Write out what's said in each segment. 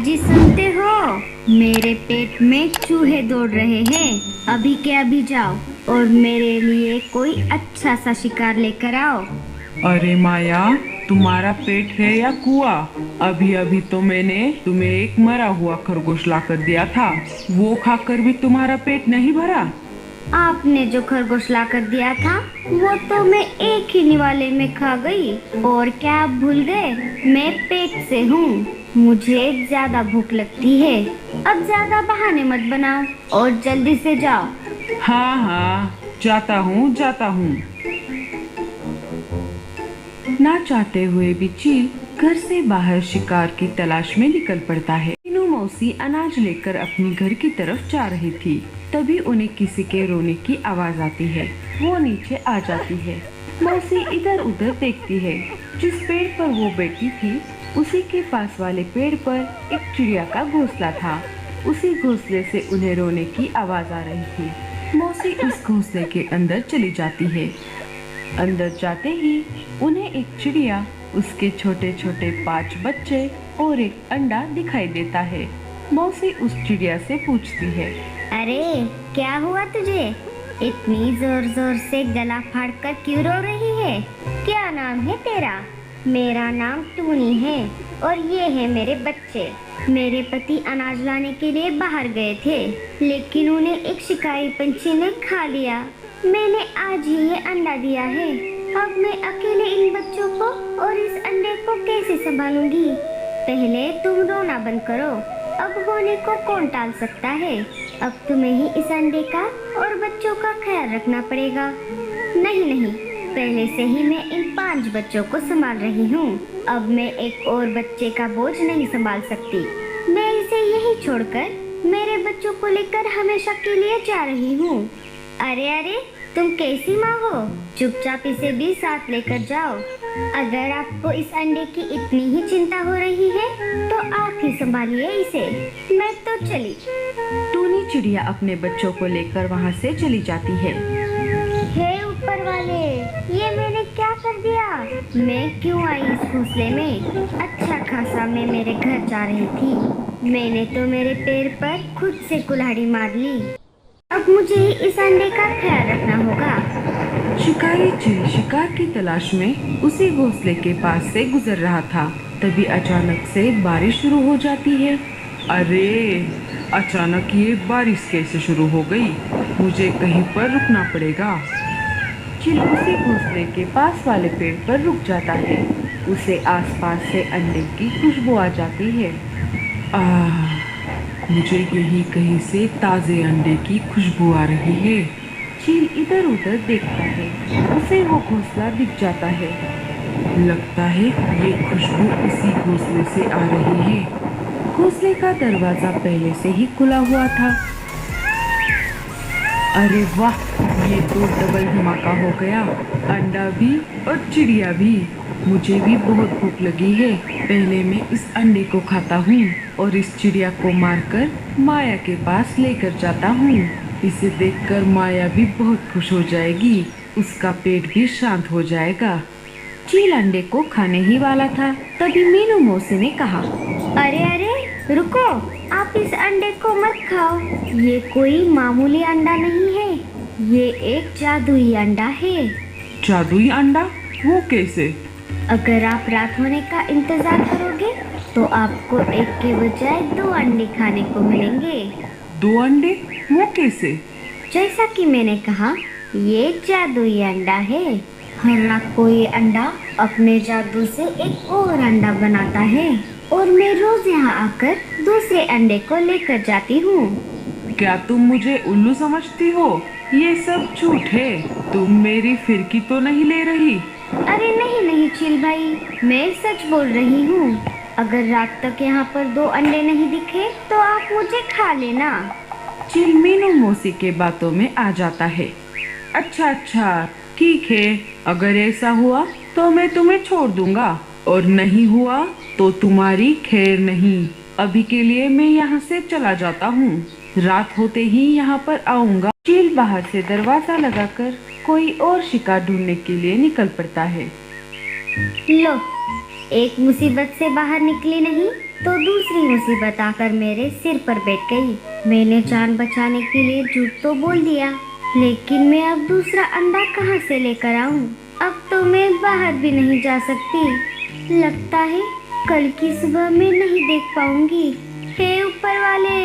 जी सुनते हो, मेरे पेट में चूहे दौड़ रहे हैं। अभी के अभी जाओ और मेरे लिए कोई अच्छा सा शिकार लेकर आओ। अरे माया, तुम्हारा पेट है या कुआं? अभी अभी तो मैंने तुम्हें एक मरा हुआ खरगोश लाकर दिया था, वो खाकर भी तुम्हारा पेट नहीं भरा? आपने जो खरगोश लाकर दिया था वो तो मैं एक ही निवाले में खा गई। और क्या आप भूल गए, मैं पेट से हूँ, मुझे ज्यादा भूख लगती है। अब ज्यादा बहाने मत बनाओ और जल्दी से जाओ। हाँ हाँ, जाता हूँ। ना चाहते हुए भी चील घर से बाहर शिकार की तलाश में निकल पड़ता है। मीनू मौसी अनाज लेकर अपने घर की तरफ जा रही थी। तभी उन्हें किसी के रोने की आवाज आती है। वो नीचे आ जाती है। मौसी इधर उधर देखती है। जिस पेड़ पर वो बैठी थी उसी के पास वाले पेड़ पर एक चिड़िया का घोंसला था। उसी घोंसले से उन्हें रोने की आवाज आ रही थी। मौसी उस घोंसले के अंदर चली जाती है। अंदर जाते ही उन्हें एक चिड़िया, उसके छोटे छोटे 5 बच्चे और एक अंडा दिखाई देता है। मौसी उस चिड़िया से पूछती है, अरे क्या हुआ तुझे? इतनी जोर जोर से गला फाड़कर क्यों रो रही है? क्या नाम है तेरा? मेरा नाम टूनी है और ये है मेरे बच्चे। मेरे पति अनाज लाने के लिए बाहर गए थे, लेकिन उन्हें एक शिकारी पंछी ने खा लिया। मैंने आज ही ये अंडा दिया है। अब मैं अकेले इन बच्चों को और इस अंडे को कैसे संभालूंगी? पहले तुम रोना बंद करो। अब होने को कौन टाल सकता है? अब तुम्हें ही इस अंडे का और बच्चों का ख्याल रखना पड़ेगा। नहीं नहीं, पहले से ही मैं इन 5 बच्चों को संभाल रही हूँ। अब मैं एक और बच्चे का बोझ नहीं संभाल सकती। मैं इसे यही छोड़कर मेरे बच्चों को लेकर हमेशा के लिए जा रही हूँ। अरे अरे, तुम कैसी माँ हो? चुपचाप इसे भी साथ लेकर जाओ। अगर आपको इस अंडे की इतनी ही चिंता हो रही है तो आप ही संभालिए इसे। मैं तो चली। टूनी चिड़िया अपने बच्चों को लेकर वहाँ से चली जाती है। हे ऊपर वाले, ये मैंने क्या कर दिया? मैं क्यों आई इस घोंसले में? अच्छा खासा मैं मेरे घर जा रही थी, मैंने तो मेरे पैर पर खुद से कुल्हाड़ी मार ली। अब मुझे इस अंडे का ख्याल रखना होगा। शिकारी चील शिकार की तलाश में उसी घोंसले के पास से गुजर रहा था। तभी अचानक से बारिश शुरू हो जाती है। अरे, अचानक ये बारिश कैसे शुरू हो गई? मुझे कहीं पर रुकना पड़ेगा। चील उसी घोंसले के पास वाले पेड़ पर रुक जाता है। उसे आसपास से अंडे की खुशबू आ जाती है। मुझे यही कहीं से ताजे अंडे की खुशबू आ रही है। चील इधर उधर देखता है, उसे वो घोंसला दिख जाता है। लगता है ये खुशबू इसी घोंसले से आ रही है। घोंसले का दरवाजा पहले से ही खुला हुआ था। अरे वाह, ये तो डबल धमाका हो गया, अंडा भी और चिड़िया भी। मुझे भी बहुत भूख लगी है। पहले मैं इस अंडे को खाता हूँ और इस चिड़िया को मारकर माया के पास लेकर जाता हूँ। इसे देखकर माया भी बहुत खुश हो जाएगी, उसका पेट भी शांत हो जाएगा। चील अंडे को खाने ही वाला था, तभी मीनू मौसी ने कहा, अरे अरे रुको, आप इस अंडे को मत खाओ। ये कोई मामूली अंडा नहीं है, ये एक जादुई अंडा है। जादुई अंडा? वो कैसे? अगर आप रात होने का इंतजार करोगे तो आपको एक के बजाय 2 अंडे खाने को मिलेंगे। 2 अंडे? वो कैसे? जैसा कि मैंने कहा, ये जादुई अंडा है। हर रात को ये अंडा अपने जादू से एक और अंडा बनाता है और मैं रोज यहाँ आकर दूसरे अंडे को लेकर जाती हूँ। क्या तुम मुझे उल्लू समझती हो? ये सब झूठ है, तुम मेरी फिरकी तो नहीं ले रही? अरे नहीं नहीं चील भाई, मैं सच बोल रही हूँ। अगर रात तक यहाँ पर 2 अंडे नहीं दिखे तो आप मुझे खा लेना। चील मीनू मौसी के बातों में आ जाता है। अच्छा ठीक है, अगर ऐसा हुआ तो मैं तुम्हें छोड़ दूंगा, और नहीं हुआ तो तुम्हारी खैर नहीं। अभी के लिए मैं यहाँ से चला जाता हूँ, रात होते ही यहाँ पर आऊँगा। चील बाहर से दरवाजा लगाकर कोई और शिकार ढूंढने के लिए निकल पड़ता है। लो, एक मुसीबत से बाहर निकली नहीं, तो दूसरी मुसीबत आकर मेरे सिर पर बैठ गई। मैंने जान बचाने के लिए झूठ तो बोल दिया, लेकिन मैं अब दूसरा अंडा कहाँ से लेकर आऊँ? अब तो मैं बाहर भी नहीं जा सकती। लगता है कल की सुबह मैं नहीं देख पाऊंगी। हे ऊपर वाले,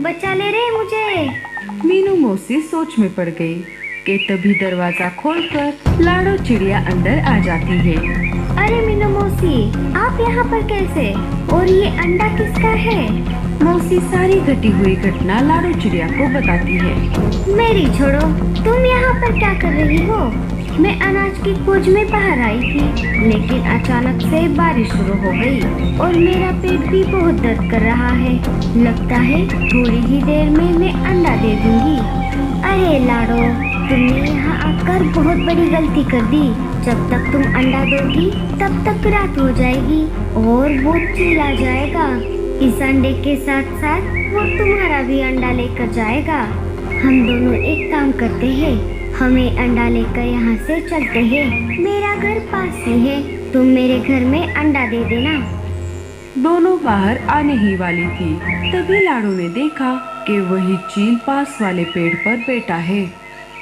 बचा ले रे मुझे। मीनू मौसी सोच में पड़ गई कि तभी दरवाजा खोलकर लाडो चिड़िया अंदर आ जाती है। अरे मीनू मौसी, आप यहाँ पर कैसे? और ये अंडा किसका है? मौसी सारी घटी हुई घटना लाडो चिड़िया को बताती है। मेरी छोड़ो, तुम यहाँ पर क्या कर रही हो? मैं अनाज की खोज में बाहर आई थी, लेकिन अचानक से बारिश शुरू हो गई और मेरा पेट भी बहुत दर्द कर रहा है। लगता है थोड़ी ही देर में मैं अंडा दे दूंगी। अरे लाडो, तुमने यहाँ आकर बहुत बड़ी गलती कर दी। जब तक तुम अंडा दोगी तब तक रात हो जाएगी और वो चील आ जाएगा। इस अंडे के साथ साथ वो तुम्हारा भी अंडा लेकर जाएगा। हम दोनों एक काम करते हैं, हमें अंडा लेकर यहाँ से चलते हैं। मेरा घर पास ही है, तुम मेरे घर में अंडा दे देना। दोनों बाहर आने ही वाली थी, तभी लाडो ने देखा कि वही चील पास वाले पेड़ पर बैठा है।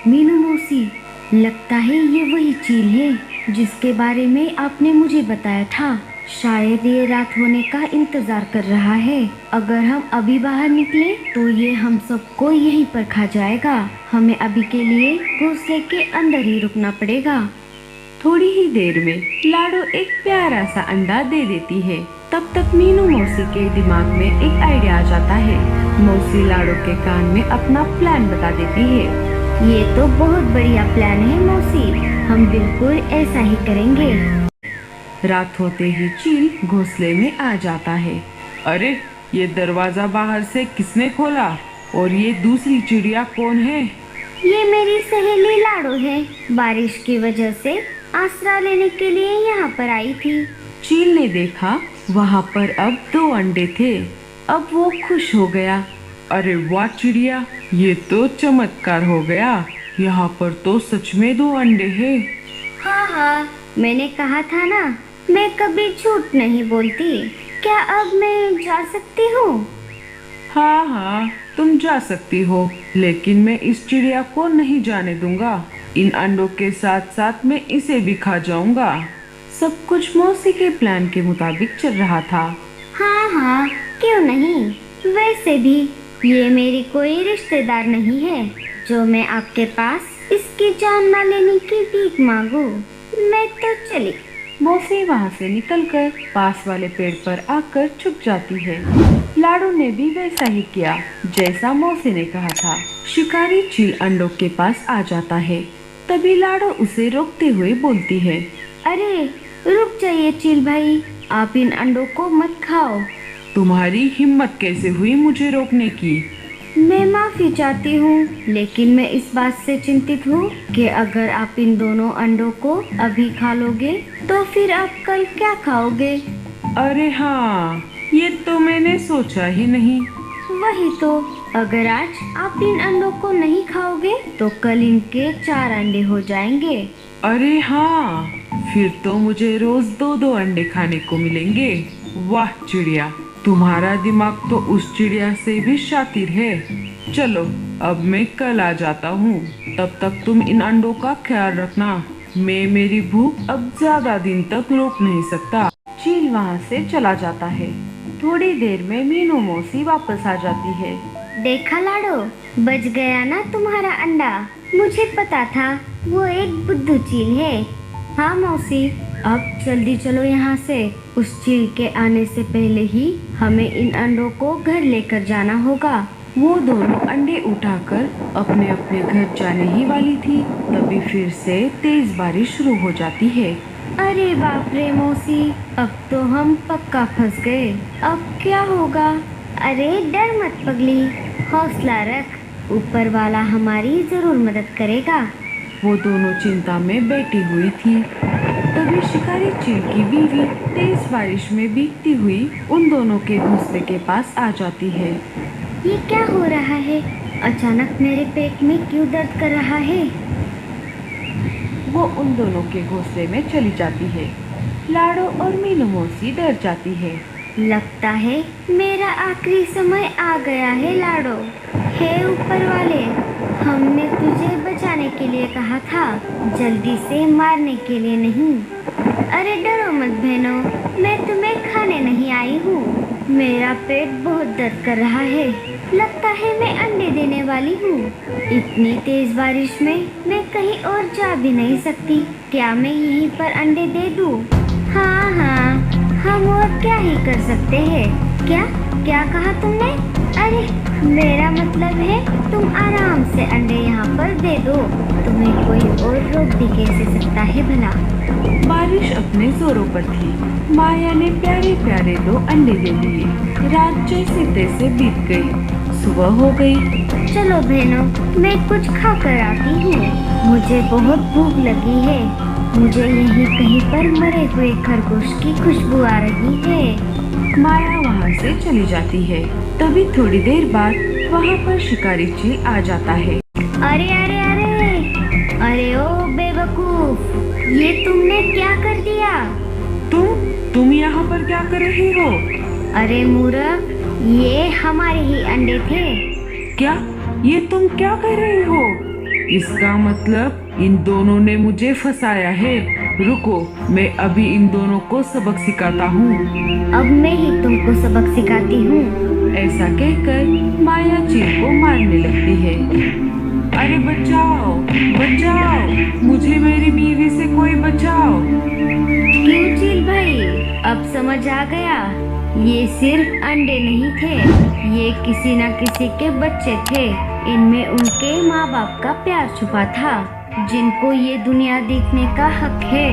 मीनू मौसी, लगता है ये वही चील है जिसके बारे में आपने मुझे बताया था। शायद ये रात होने का इंतजार कर रहा है। अगर हम अभी बाहर निकले तो ये हम सबको यहीं पर खा जाएगा। हमें अभी के लिए घोंसले के अंदर ही रुकना पड़ेगा। थोड़ी ही देर में लाडो एक प्यारा सा अंडा दे देती है। तब तक मीनू मौसी के दिमाग में एक आइडिया आ जाता है। मौसी लाडो के कान में अपना प्लान बता देती है। ये तो बहुत बढ़िया प्लान है मौसी, हम बिल्कुल ऐसा ही करेंगे। रात होते ही चील घोंसले में आ जाता है। अरे, ये दरवाजा बाहर से किसने खोला? और ये दूसरी चिड़िया कौन है? ये मेरी सहेली लाडो है। बारिश की वजह से आसरा लेने के लिए यहाँ पर आई थी। चील ने देखा वहाँ पर अब 2 अंडे थे। अब वो खुश हो गया। अरे वाह चिड़िया, ये तो चमत्कार हो गया। यहाँ पर तो सच में 2 अंडे हैं। हाँ, मैंने कहा था ना, मैं कभी झूठ नहीं बोलती। क्या अब मैं जा सकती हूँ? हाँ, तुम जा सकती हो, लेकिन मैं इस चिड़िया को नहीं जाने दूंगा। इन अंडों के साथ साथ मैं इसे भी खा जाऊंगा। सब कुछ मौसी के प्लान के मुताबिक चल रहा था। हाँ, क्यों नहीं। वैसे भी ये मेरी कोई रिश्तेदार नहीं है जो मैं आपके पास इसकी जान न लेने की भीख मांगू। मैं तो चली। मौसी वहाँ से निकलकर पास वाले पेड़ पर आकर छुप जाती है। लाडो ने भी वैसा ही किया जैसा मौसी ने कहा था। शिकारी चील अंडों के पास आ जाता है। तभी लाडो उसे रोकते हुए बोलती है, अरे रुक जाइए चील भाई, आप इन अंडों को मत खाओ। तुम्हारी हिम्मत कैसे हुई मुझे रोकने की? मैं माफी चाहती हूँ, लेकिन मैं इस बात से चिंतित हूँ कि अगर आप इन दोनों अंडों को अभी खा लोगे तो फिर आप कल क्या खाओगे? अरे हाँ, ये तो मैंने सोचा ही नहीं। वही तो, अगर आज आप इन अंडों को नहीं खाओगे तो कल इनके 4 अंडे हो जाएंगे। अरे हाँ, फिर तो मुझे रोज 2-2 अंडे खाने को मिलेंगे। वाह चिड़िया, तुम्हारा दिमाग तो उस चिड़िया से भी शातिर है। चलो, अब मैं कल आ जाता हूँ। तब तक तुम इन अंडों का ख्याल रखना। मैं मेरी भूख अब ज्यादा दिन तक रोक नहीं सकता। चील वहाँ से चला जाता है। थोड़ी देर में मीनू मौसी वापस आ जाती है। देखा लाडो, बच गया ना तुम्हारा अंडा। मुझे पता था वो एक बुद्धू चील है। हाँ मौसी, अब जल्दी चलो यहाँ से। उस चील के आने से पहले ही हमें इन अंडों को घर लेकर जाना होगा। वो दोनों अंडे उठाकर अपने अपने घर जाने ही वाली थी, तभी फिर से तेज बारिश शुरू हो जाती है। अरे बाप रे मौसी, अब तो हम पक्का फंस गए। अब क्या होगा? अरे डर मत पगली, हौसला रख, ऊपर वाला हमारी जरूर मदद करेगा। वो दोनों चिंता में बैठी हुई थी। तभी शिकारी चील की बीवी तेज बारिश में भीगती हुई उन दोनों के घोंसले के पास आ जाती है। ये क्या हो रहा है? अचानक मेरे पेट में क्यों दर्द कर रहा है? वो उन दोनों के घोंसले में चली जाती है। लाडो और मीनू मौसी डर जाती है। लगता है मेरा आखिरी समय आ गया है लाडो। हे ऊपर वाले, हमने तुझे बचाने के लिए कहा था, जल्दी से मारने के लिए नहीं। अरे डरो मत बहनों, मैं तुम्हें खाने नहीं आई हूँ। मेरा पेट बहुत दर्द कर रहा है। लगता है मैं अंडे देने वाली हूँ। इतनी तेज बारिश में मैं कहीं और जा भी नहीं सकती। क्या मैं यहीं पर अंडे दे दूँ? हाँ हाँ, हम और क्या ही कर सकते हैं। क्या क्या कहा तुमने? अरे मेरा मतलब है तुम आराम से अंडे यहाँ पर दे दो। तुम्हें कोई और रोक भी कैसे सकता है भला? बारिश अपने जोरों पर थी। माया ने प्यारे प्यारे 2 अंडे दे दिए। रात जैसे तैसे बीत गई। सुबह हो गई। चलो बहनों, मैं कुछ खा कर आती हूँ। मुझे बहुत भूख लगी है। मुझे यहीं कहीं पर मरे हुए खरगोश की खुशबू आ रही है। माया वहाँ से चली जाती है। तभी थोड़ी देर बाद वहाँ पर शिकारी चील आ जाता है। अरे अरे अरे अरे ओ बेवकूफ, ये तुमने क्या कर दिया? तुम यहाँ पर क्या कर रही हो? अरे मूर्ख, ये हमारे ही अंडे थे। क्या? ये तुम क्या कर रही हो? इसका मतलब इन दोनों ने मुझे फंसाया है। रुको, मैं अभी इन दोनों को सबक सिखाता हूँ। अब मैं ही तुमको सबक सिखाती हूँ। ऐसा कहकर माया चील को मारने लगती है। अरे बचाओ बचाओ, मुझे मेरी बीवी से कोई बचाओ। क्यों चील भाई, अब समझ आ गया? ये सिर्फ अंडे नहीं थे, ये किसी न किसी के बच्चे थे। इनमें उनके माँ बाप का प्यार छुपा था, जिनको ये दुनिया देखने का हक है।